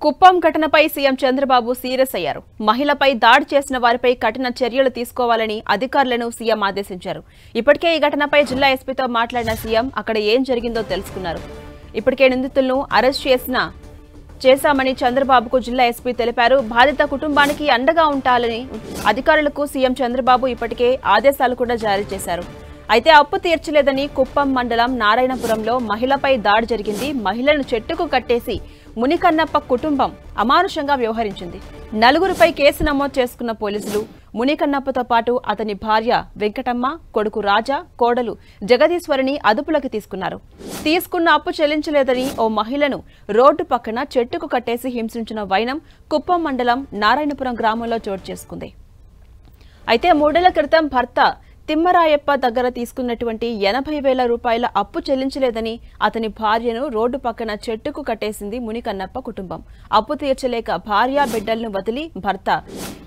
కుప్పం ఘటనపై CM Chandrababu serious అయ్యారు. మహిళపై దాడి చేసిన వారిపై కఠిన చర్యలు తీసుకోవాలని అధికారులను సీఎం ఆదేశించారు. ఇప్పటికే ఈ ఘటనపై జిల్లా ఎస్పీతో మాట్లాడిన సీఎం అక్కడ ఏం జరిగిందో తెలుసుకున్నారు. ఇప్పటికే నిందితులను అరెస్ట్ చేశామని చంద్రబాబుకు జిల్లా ఎస్పీ తెలిపారు. బాధిత కుటుంబానికి అండగా ఉండాలని అధికారులకు సీఎం చంద్రబాబు ఇప్పటికే ఆదేశాలు కూడా జారీ చేశారు. అయితే అప్పు తీర్చలేదని కుప్పం మండలం నారాయణపురంలో మహిళపై దాడి జరిగింది. మహిళను చెట్టుకు కట్టేసి మునికన్నప్ప కుటుంబం అమానుషంగా వ్యవహరించింది. నలుగురిపై కేసు నమోదు చేసుకున్న పోలీసులు మునికన్నప్పతో పాటు అతని భార్య వెంకటమ్మ, కొడుకు రాజా, కోడలు జగదీశ్వరిని అదుపులోకి తీసుకున్నారు. తీసుకున్న అప్పు చెల్లించలేదని ఓ మహిళను రోడ్డు పక్కన చెట్టుకు కట్టేసి హింసించిన వైనం కుప్పం మండలం నారాయణపురం గ్రామంలో చోటు చేసుకుంది. అయితే 3 ఏళ్ల క్రితం భర్త తిమ్మరాయప్ప దగ్గర తీసుకున్నటువంటి 80,000 రూపాయల అప్పు చెల్లించలేదని అతని భార్యను రోడ్డు పక్కన చెట్టుకు కట్టేసింది మునికన్నప్ప కుటుంబం. అప్పు తీర్చలేక భార్య బిడ్డలను వదిలి భర్త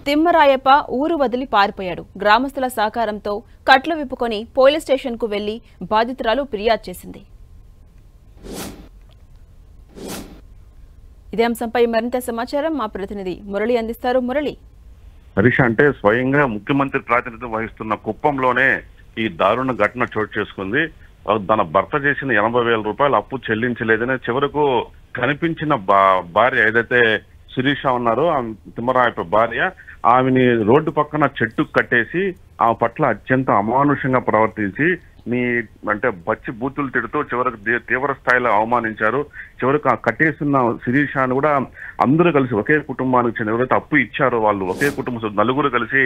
తిమ్మరాయప్ప ఊరు వదిలి పారిపోయాడు. గ్రామస్తుల సహకారంతో కట్లు విప్పుకొని పోలీస్ స్టేషన్ కు వెళ్లి బాధితురాలు ఫిర్యాదు చేసింది. ఇదే అంశంపై మరింత సమాచారం మా ప్రతినిధి మురళి అందిస్తారు. మురళి, హరీష్, అంటే స్వయంగా ముఖ్యమంత్రి ప్రాతినిధ్యం వహిస్తున్న కుప్పంలోనే ఈ దారుణ ఘటన చోటు చేసుకుంది. తన భర్త చేసిన 80,000 రూపాయలు అప్పు చెల్లించలేదని చివరకు కనిపించిన భార్య ఏదైతే శిరీష ఉన్నారో తిమ్మరాయప్ప భార్య, ఆమెని రోడ్డు పక్కన చెట్టుకు కట్టేసి ఆమె పట్ల అత్యంత అమానుషంగా ప్రవర్తించి అంటే బచ్చి బూతులు తిడుతూ చివరకు తీవ్ర స్థాయిలో అవమానించారు. చివరకు ఆ కట్టేసిన శిరీషాను కూడా అందరూ కలిసి ఒకే కుటుంబానికి చెందిన ఎవరైతే అప్పు ఇచ్చారో వాళ్ళు ఒకే కుటుంబ నలుగురు కలిసి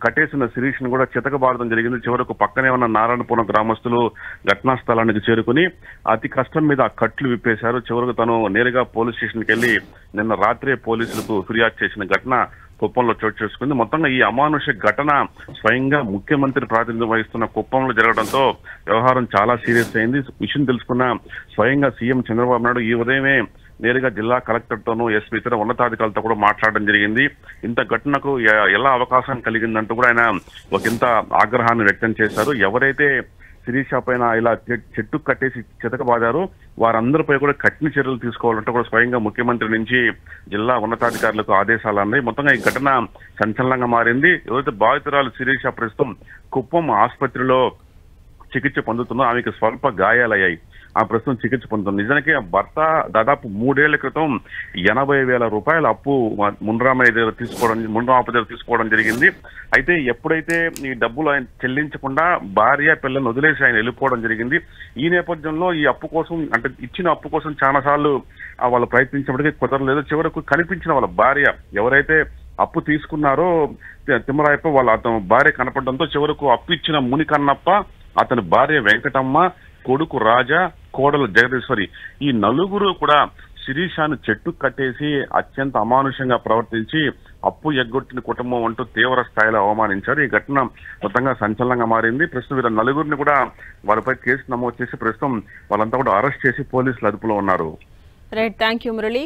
కట్టేసిన శిరీషను కూడా చితకబారడం జరిగింది. చివరకు పక్కనే ఉన్న నారాయణపురం గ్రామస్తులు ఘటనా స్థలానికి చేరుకుని అతి కష్టం మీద ఆ కట్లు విప్పేశారు. చివరకు తను నేరుగా పోలీస్ స్టేషన్కి వెళ్లి నిన్న రాత్రే పోలీసులకు ఫిర్యాదు చేసిన ఘటన కుప్పంలో చోటు చేసుకుంది. మొత్తంగా ఈ అమానుష ఘటన స్వయంగా ముఖ్యమంత్రి ప్రాతినిధ్యం వహిస్తున్న కుప్పంలో జరగడంతో వ్యవహారం చాలా సీరియస్ అయింది. విషయం తెలుసుకున్న స్వయంగా సీఎం చంద్రబాబు నాయుడు ఈ ఉదయమే నేరుగా జిల్లా కలెక్టర్ తోనూ ఎస్పీ ఇతర ఉన్నతాధికారులతో కూడా మాట్లాడడం జరిగింది. ఇంత ఘటనకు ఎలా అవకాశం కలిగిందంటూ కూడా ఆయన ఒకంత ఆగ్రహాన్ని వ్యక్తం చేశారు. ఎవరైతే శిరీష పైన ఇలా చెట్టు కట్టేసి చితకబాదారు వారందరిపై కూడా కఠిన చర్యలు తీసుకోవాలంటే కూడా స్వయంగా ముఖ్యమంత్రి నుంచి జిల్లా ఉన్నతాధికారులకు ఆదేశాలు అన్నాయి. మొత్తంగా ఈ ఘటన సంచలనంగా మారింది. ఎవరైతే బాధితురాలు శిరీష ప్రస్తుతం కుప్పం ఆసుపత్రిలో చికిత్స పొందుతుందో ఆమెకు స్వల్ప గాయాలయ్యాయి. ఆ ప్రస్తుతం చికిత్స పొందుతుంది. నిజానికి ఆ భర్త దాదాపు 3 ఏళ్ల క్రితం 80,000 రూపాయల అప్పు మున్రామయ్య దగ్గర తీసుకోవడం జరిగింది. అయితే ఎప్పుడైతే ఈ డబ్బులు ఆయన చెల్లించకుండా భార్య పిల్లలను వదిలేసి ఆయన వెళ్ళిపోవడం జరిగింది. ఈ నేపథ్యంలో ఈ అప్పు కోసం అంటే ఇచ్చిన అప్పు కోసం చాలా సార్లు వాళ్ళు ప్రయత్నించినప్పటికీ కుదరలేదు. చివరకు కనిపించిన వాళ్ళ భార్య ఎవరైతే అప్పు తీసుకున్నారో తిమ్మరాయప్ప వాళ్ళ అతని భార్య కనపడడంతో చివరకు అప్పు ఇచ్చిన మునికన్నప్ప, అతని భార్య వెంకటమ్మ, కొడుకు రాజా, కోడలు జగదీశ్వరి ఈ నలుగురు కూడా శిరీషాను చెట్టు కట్టేసి అత్యంత అమానుషంగా ప్రవర్తించి అప్పు ఎగ్గొట్టిన కుటుంబం అంటూ తీవ్ర స్థాయిలో అవమానించారు. ఈ ఘటన మొత్తంగా సంచలనంగా మారింది. ప్రస్తుతం వీళ్ళ నలుగురిని కూడా వారిపై కేసు నమోదు చేసి ప్రస్తుతం వాళ్ళంతా కూడా అరెస్ట్ చేసి పోలీసులు అదుపులో ఉన్నారు. Right, thank you Murali.